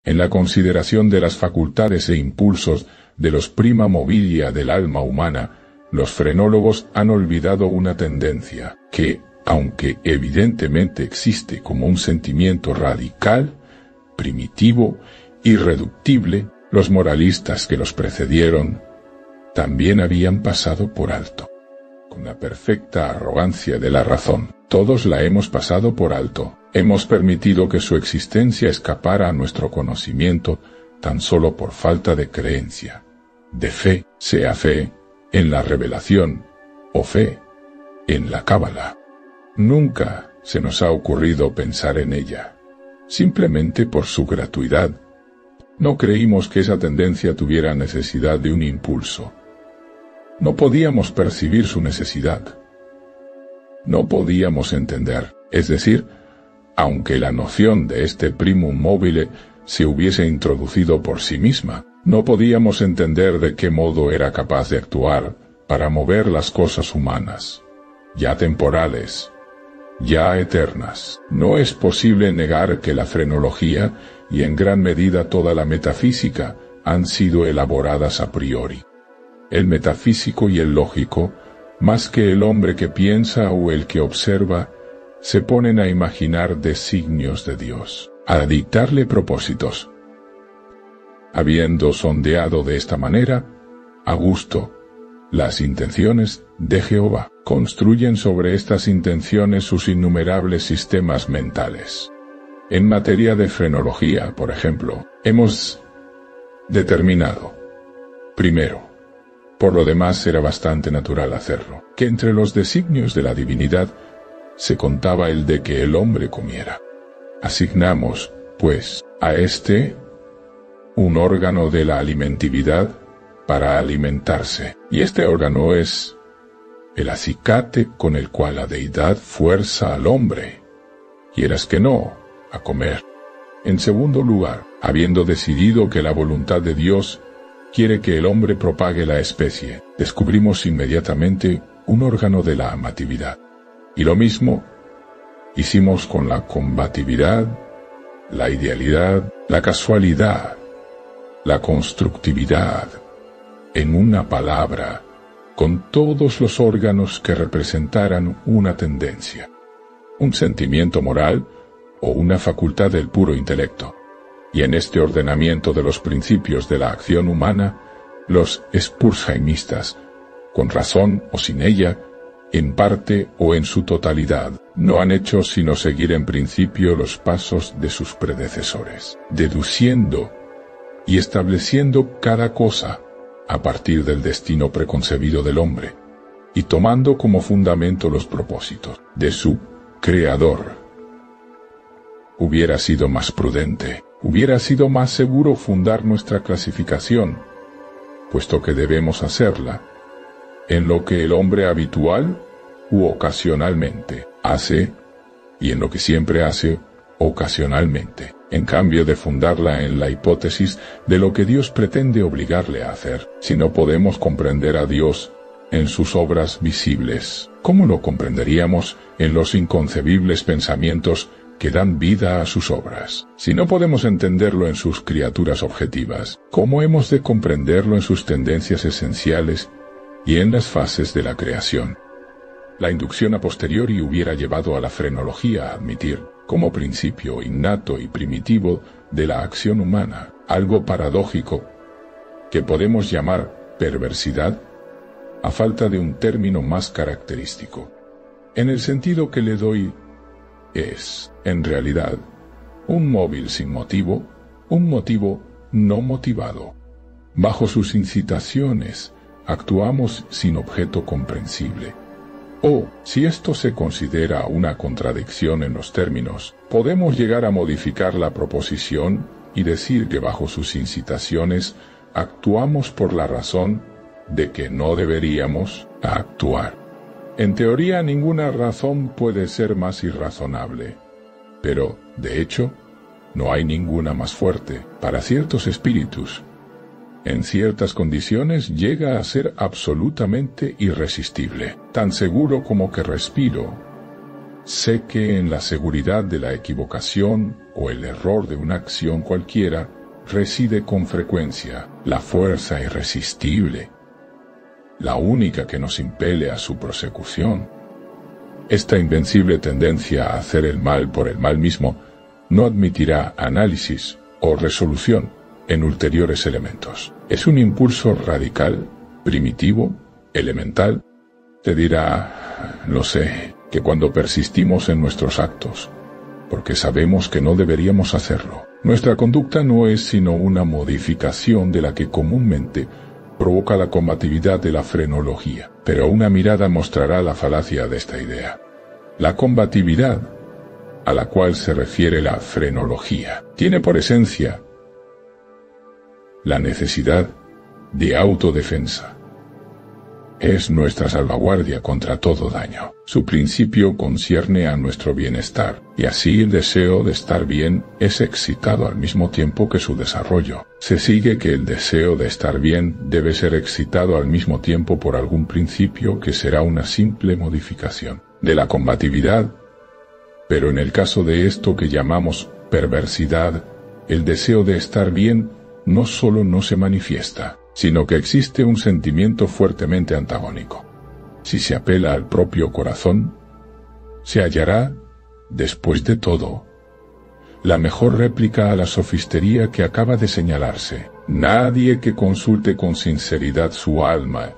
En la consideración de las facultades e impulsos de los prima mobilia del alma humana, los frenólogos han olvidado una tendencia, que, aunque evidentemente existe como un sentimiento radical, primitivo, irreductible, los moralistas que los precedieron también habían pasado por alto. Con la perfecta arrogancia de la razón, todos la hemos pasado por alto. Hemos permitido que su existencia escapara a nuestro conocimiento tan solo por falta de creencia, de fe, sea fe en la revelación o fe en la cábala. Nunca se nos ha ocurrido pensar en ella, simplemente por su gratuidad. No creímos que esa tendencia tuviera necesidad de un impulso. No podíamos percibir su necesidad. No podíamos entender, es decir, aunque la noción de este primum mobile se hubiese introducido por sí misma, no podíamos entender de qué modo era capaz de actuar para mover las cosas humanas, ya temporales, ya eternas. No es posible negar que la frenología, y en gran medida toda la metafísica, han sido elaboradas a priori. El metafísico y el lógico, más que el hombre que piensa o el que observa, se ponen a imaginar designios de Dios, a dictarle propósitos. Habiendo sondeado de esta manera, a gusto, las intenciones de Jehová, construyen sobre estas intenciones sus innumerables sistemas mentales. En materia de frenología, por ejemplo, hemos determinado, primero, por lo demás era bastante natural hacerlo, que entre los designios de la divinidad se contaba el de que el hombre comiera. Asignamos, pues, a éste un órgano de la alimentividad para alimentarse, y este órgano es el acicate con el cual la deidad fuerza al hombre, quieras que no, a comer. En segundo lugar, habiendo decidido que la voluntad de Dios quiere que el hombre propague la especie, descubrimos inmediatamente un órgano de la amatividad. Y lo mismo hicimos con la combatividad, la idealidad, la casualidad, la constructividad, en una palabra, con todos los órganos que representaran una tendencia, un sentimiento moral o una facultad del puro intelecto. Y en este ordenamiento de los principios de la acción humana, los spursheimistas, con razón o sin ella, en parte o en su totalidad, no han hecho sino seguir en principio los pasos de sus predecesores, deduciendo y estableciendo cada cosa a partir del destino preconcebido del hombre, y tomando como fundamento los propósitos de su Creador. Hubiera sido más prudente, hubiera sido más seguro fundar nuestra clasificación, puesto que debemos hacerla en lo que el hombre habitual u ocasionalmente hace, y en lo que siempre hace ocasionalmente, en cambio de fundarla en la hipótesis de lo que Dios pretende obligarle a hacer. Si no podemos comprender a Dios en sus obras visibles, ¿cómo lo comprenderíamos en los inconcebibles pensamientos que dan vida a sus obras? Si no podemos entenderlo en sus criaturas objetivas, ¿cómo hemos de comprenderlo en sus tendencias esenciales y en las fases de la creación? La inducción a posteriori hubiera llevado a la frenología a admitir, como principio innato y primitivo de la acción humana, algo paradójico, que podemos llamar perversidad, a falta de un término más característico. En el sentido que le doy, es, en realidad, un móvil sin motivo, un motivo no motivado. Bajo sus incitaciones, actuamos sin objeto comprensible. O, si esto se considera una contradicción en los términos, podemos llegar a modificar la proposición y decir que bajo sus incitaciones actuamos por la razón de que no deberíamos actuar. En teoría ninguna razón puede ser más irrazonable, pero, de hecho, no hay ninguna más fuerte. Para ciertos espíritus, en ciertas condiciones llega a ser absolutamente irresistible, tan seguro como que respiro, sé que en la seguridad de la equivocación o el error de una acción cualquiera reside con frecuencia la fuerza irresistible, la única que nos impele a su prosecución. Esta invencible tendencia a hacer el mal por el mal mismo no admitirá análisis o resolución en ulteriores elementos. Es un impulso radical, primitivo, elemental. Te dirá, lo sé, que cuando persistimos en nuestros actos, porque sabemos que no deberíamos hacerlo, nuestra conducta no es sino una modificación de la que comúnmente provoca la combatividad de la frenología. Pero una mirada mostrará la falacia de esta idea. La combatividad, a la cual se refiere la frenología, tiene por esencia la necesidad de autodefensa. Es nuestra salvaguardia contra todo daño. Su principio concierne a nuestro bienestar, y así el deseo de estar bien es excitado al mismo tiempo que su desarrollo. Se sigue que el deseo de estar bien debe ser excitado al mismo tiempo por algún principio que será una simple modificación de la combatividad. Pero en el caso de esto que llamamos perversidad, el deseo de estar bien no solo no se manifiesta, sino que existe un sentimiento fuertemente antagónico. Si se apela al propio corazón, se hallará, después de todo, la mejor réplica a la sofistería que acaba de señalarse. Nadie que consulte con sinceridad su alma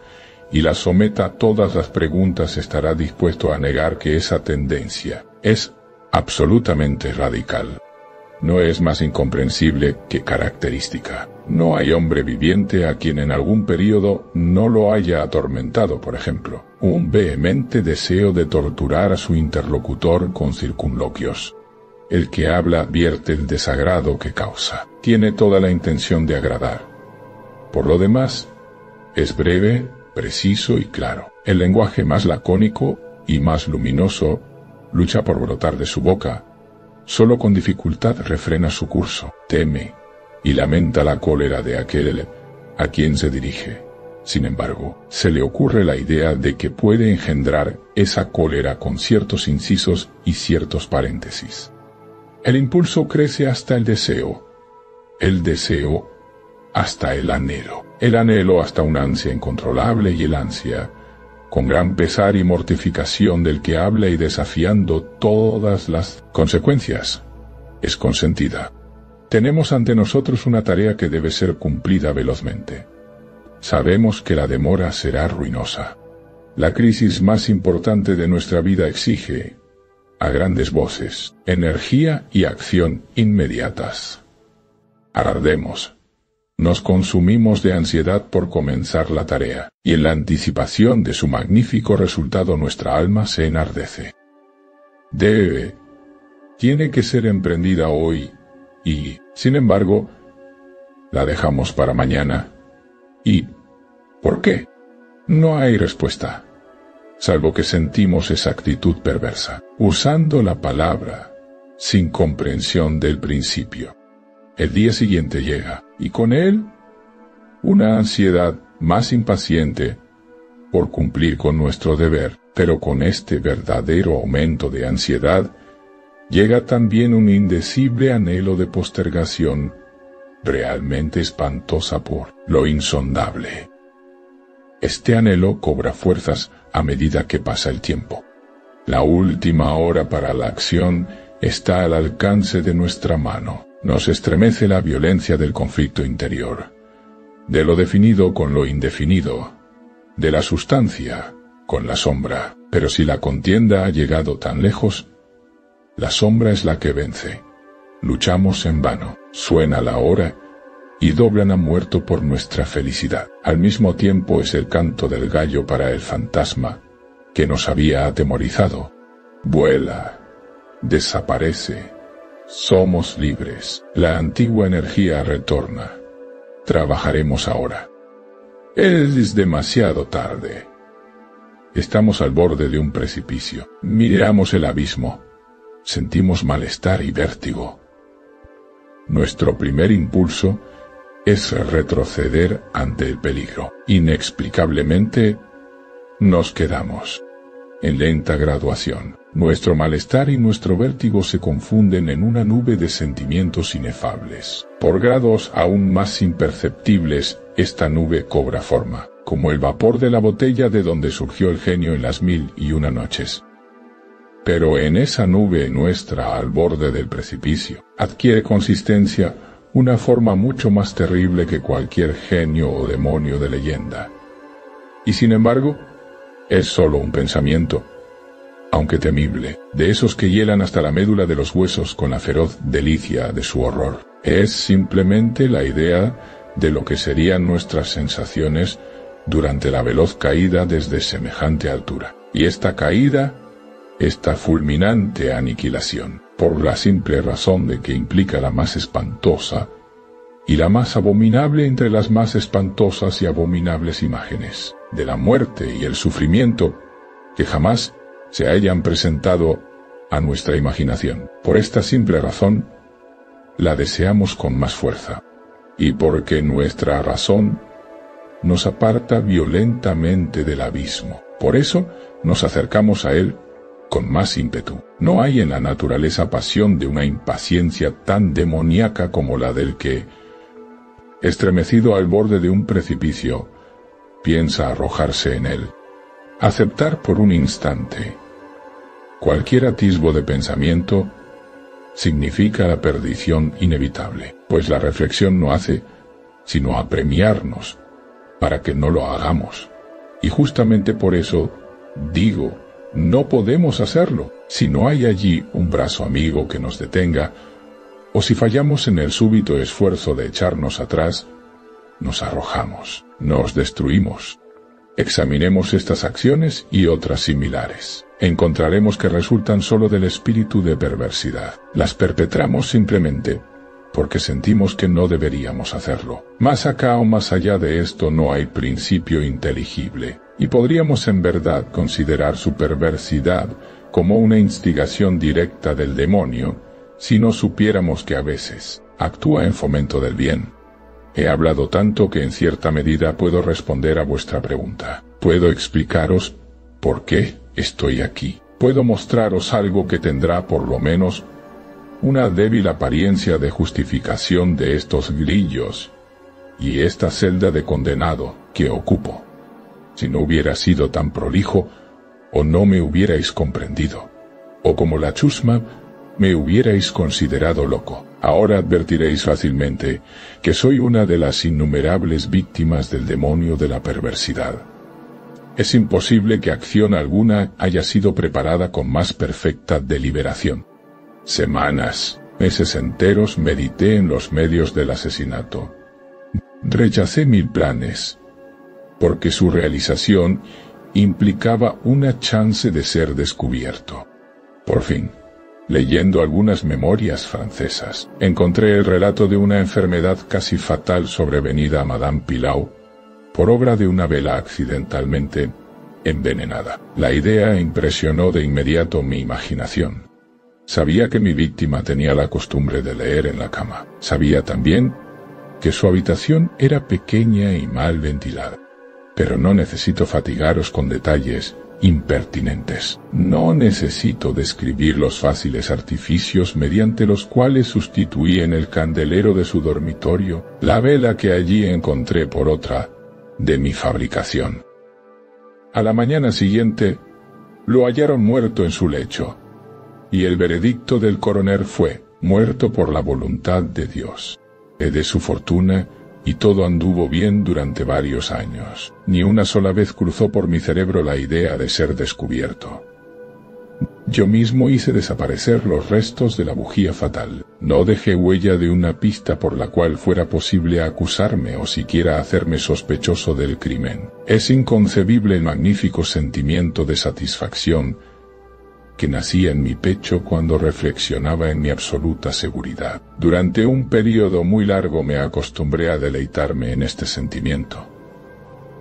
y la someta a todas las preguntas estará dispuesto a negar que esa tendencia es absolutamente radical. No es más incomprensible que característica. No hay hombre viviente a quien en algún período no lo haya atormentado, por ejemplo, un vehemente deseo de torturar a su interlocutor con circunloquios. El que habla vierte el desagrado que causa. Tiene toda la intención de agradar. Por lo demás, es breve, preciso y claro. El lenguaje más lacónico y más luminoso lucha por brotar de su boca. Solo con dificultad refrena su curso, teme y lamenta la cólera de aquel a quien se dirige. Sin embargo, se le ocurre la idea de que puede engendrar esa cólera con ciertos incisos y ciertos paréntesis. El impulso crece hasta el deseo hasta el anhelo hasta una ansia incontrolable y el ansia, con gran pesar y mortificación del que habla y desafiando todas las consecuencias, es consentida. Tenemos ante nosotros una tarea que debe ser cumplida velozmente. Sabemos que la demora será ruinosa. La crisis más importante de nuestra vida exige, a grandes voces, energía y acción inmediatas. Ardemos. Nos consumimos de ansiedad por comenzar la tarea, y en la anticipación de su magnífico resultado nuestra alma se enardece. Tiene que ser emprendida hoy, y, sin embargo, la dejamos para mañana. ¿Y por qué? No hay respuesta, salvo que sentimos esa actitud perversa, usando la palabra, sin comprensión del principio. El día siguiente llega, y con él, una ansiedad más impaciente por cumplir con nuestro deber, pero con este verdadero aumento de ansiedad, llega también un indecible anhelo de postergación, realmente espantosa por lo insondable. Este anhelo cobra fuerzas a medida que pasa el tiempo. La última hora para la acción está al alcance de nuestra mano. Nos estremece la violencia del conflicto interior, de lo definido con lo indefinido, de la sustancia con la sombra. Pero si la contienda ha llegado tan lejos, la sombra es la que vence. Luchamos en vano, suena la hora, y doblan a muerto por nuestra felicidad. Al mismo tiempo es el canto del gallo para el fantasma, que nos había atemorizado. Vuela, desaparece. Somos libres. La antigua energía retorna. Trabajaremos ahora. Es demasiado tarde. Estamos al borde de un precipicio. Miramos el abismo. Sentimos malestar y vértigo. Nuestro primer impulso es retroceder ante el peligro. Inexplicablemente, nos quedamos. en lenta graduación. Nuestro malestar y nuestro vértigo se confunden en una nube de sentimientos inefables. Por grados aún más imperceptibles, esta nube cobra forma, como el vapor de la botella de donde surgió el genio en las 1001 noches. Pero en esa nube nuestra, al borde del precipicio, adquiere consistencia una forma mucho más terrible que cualquier genio o demonio de leyenda. Y sin embargo, es solo un pensamiento, aunque temible, de esos que hielan hasta la médula de los huesos con la feroz delicia de su horror. Es simplemente la idea de lo que serían nuestras sensaciones durante la veloz caída desde semejante altura. Y esta caída, esta fulminante aniquilación, por la simple razón de que implica la más espantosa y la más abominable entre las más espantosas y abominables imágenes, de la muerte y el sufrimiento que jamás se hayan presentado a nuestra imaginación. Por esta simple razón, la deseamos con más fuerza, y porque nuestra razón nos aparta violentamente del abismo. Por eso nos acercamos a él con más ímpetu. No hay en la naturaleza pasión de una impaciencia tan demoníaca como la del que, estremecido al borde de un precipicio, piensa arrojarse en él. Aceptar por un instante cualquier atisbo de pensamiento significa la perdición inevitable, pues la reflexión no hace sino apremiarnos para que no lo hagamos. Y justamente por eso digo, no podemos hacerlo si no hay allí un brazo amigo que nos detenga, o si fallamos en el súbito esfuerzo de echarnos atrás, nos arrojamos, nos destruimos. Examinemos estas acciones y otras similares. Encontraremos que resultan solo del espíritu de perversidad. Las perpetramos simplemente porque sentimos que no deberíamos hacerlo. Más acá o más allá de esto no hay principio inteligible, y podríamos en verdad considerar su perversidad como una instigación directa del demonio, si no supiéramos que a veces actúa en fomento del bien. He hablado tanto que en cierta medida puedo responder a vuestra pregunta. Puedo explicaros por qué estoy aquí. Puedo mostraros algo que tendrá por lo menos una débil apariencia de justificación de estos grillos y esta celda de condenado que ocupo. Si no hubiera sido tan prolijo, o no me hubierais comprendido, o como la chusma, me hubierais considerado loco. Ahora advertiréis fácilmente que soy una de las innumerables víctimas del demonio de la perversidad. Es imposible que acción alguna haya sido preparada con más perfecta deliberación. Semanas, meses enteros medité en los medios del asesinato. Rechacé 1000 planes, porque su realización implicaba una chance de ser descubierto. Por fin, leyendo algunas memorias francesas, encontré el relato de una enfermedad casi fatal sobrevenida a Madame Pilau, por obra de una vela accidentalmente envenenada. La idea impresionó de inmediato mi imaginación. Sabía que mi víctima tenía la costumbre de leer en la cama. Sabía también que su habitación era pequeña y mal ventilada. Pero no necesito fatigaros con detalles impertinentes. No necesito describir los fáciles artificios mediante los cuales sustituí en el candelero de su dormitorio la vela que allí encontré por otra de mi fabricación. A la mañana siguiente, lo hallaron muerto en su lecho, y el veredicto del coronel fue, muerto por la voluntad de Dios. De su fortuna, y todo anduvo bien durante varios años. Ni una sola vez cruzó por mi cerebro la idea de ser descubierto. Yo mismo hice desaparecer los restos de la bujía fatal. No dejé huella de una pista por la cual fuera posible acusarme o siquiera hacerme sospechoso del crimen. Es inconcebible el magnífico sentimiento de satisfacción que nacía en mi pecho cuando reflexionaba en mi absoluta seguridad. Durante un período muy largo me acostumbré a deleitarme en este sentimiento.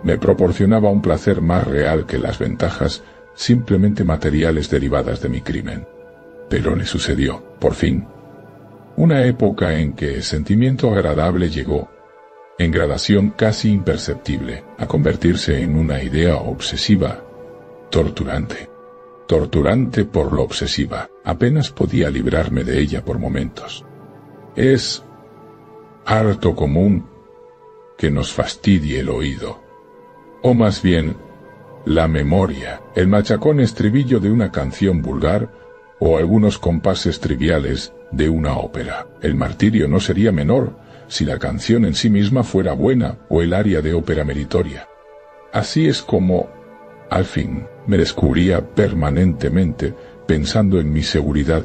Me proporcionaba un placer más real que las ventajas simplemente materiales derivadas de mi crimen. Pero le sucedió, por fin, una época en que el sentimiento agradable llegó, en gradación casi imperceptible, a convertirse en una idea obsesiva, torturante. torturante por lo obsesiva. Apenas podía librarme de ella por momentos. Es harto común que nos fastidie el oído, o más bien, la memoria, el machacón estribillo de una canción vulgar, o algunos compases triviales de una ópera. El martirio no sería menor si la canción en sí misma fuera buena o el aria de ópera meritoria. Así es como, al fin, me descubría permanentemente pensando en mi seguridad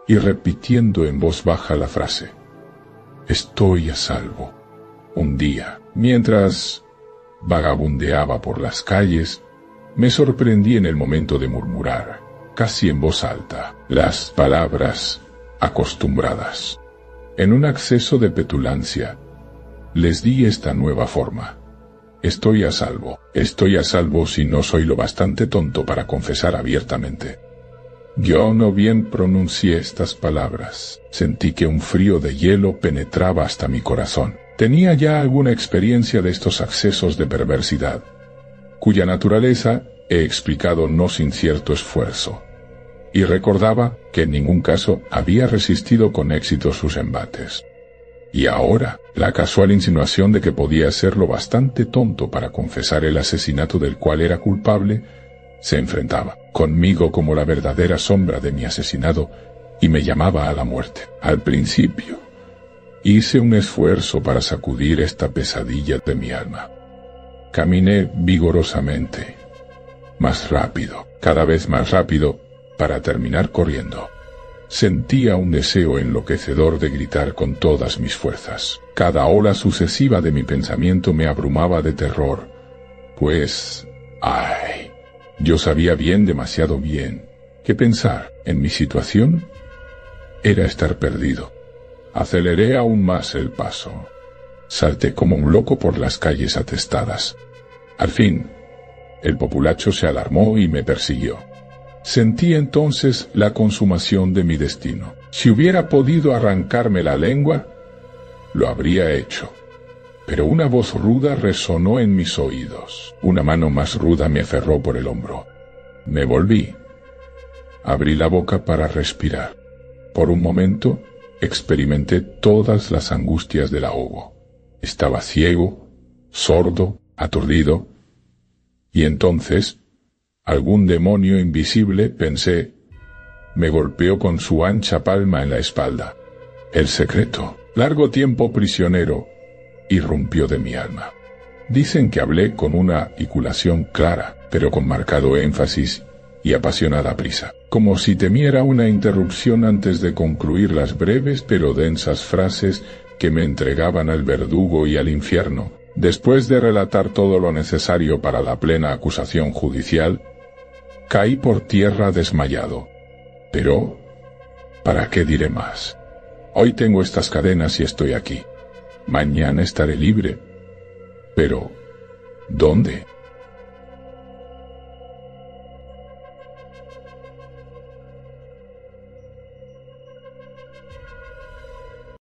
y repitiendo en voz baja la frase: estoy a salvo. Un día, mientras vagabundeaba por las calles, me sorprendí en el momento de murmurar, casi en voz alta, las palabras acostumbradas. En un acceso de petulancia, les di esta nueva forma: estoy a salvo. Estoy a salvo si no soy lo bastante tonto para confesar abiertamente. Yo no bien pronuncié estas palabras, sentí que un frío de hielo penetraba hasta mi corazón. Tenía ya alguna experiencia de estos accesos de perversidad, cuya naturaleza he explicado no sin cierto esfuerzo, y recordaba que en ningún caso había resistido con éxito sus embates. Y ahora, la casual insinuación de que podía ser lo bastante tonto para confesar el asesinato del cual era culpable, se enfrentaba conmigo como la verdadera sombra de mi asesinado y me llamaba a la muerte. Al principio, hice un esfuerzo para sacudir esta pesadilla de mi alma. Caminé vigorosamente, más rápido, cada vez más rápido, para terminar corriendo. Sentía un deseo enloquecedor de gritar con todas mis fuerzas. Cada ola sucesiva de mi pensamiento me abrumaba de terror, pues, yo sabía bien, demasiado bien, que pensar en mi situación era estar perdido. Aceleré aún más el paso. Salté como un loco por las calles atestadas. Al fin, el populacho se alarmó y me persiguió. Sentí entonces la consumación de mi destino. Si hubiera podido arrancarme la lengua, lo habría hecho. Pero una voz ruda resonó en mis oídos. Una mano más ruda me aferró por el hombro. Me volví. Abrí la boca para respirar. Por un momento, experimenté todas las angustias del ahogo. Estaba ciego, sordo, aturdido. Y entonces, algún demonio invisible, pensé, me golpeó con su ancha palma en la espalda. El secreto, largo tiempo prisionero, irrumpió de mi alma. Dicen que hablé con una articulación clara, pero con marcado énfasis y apasionada prisa, como si temiera una interrupción antes de concluir las breves pero densas frases que me entregaban al verdugo y al infierno. Después de relatar todo lo necesario para la plena acusación judicial, caí por tierra desmayado. Pero, ¿para qué diré más? Hoy tengo estas cadenas y estoy aquí. Mañana estaré libre. Pero, ¿dónde?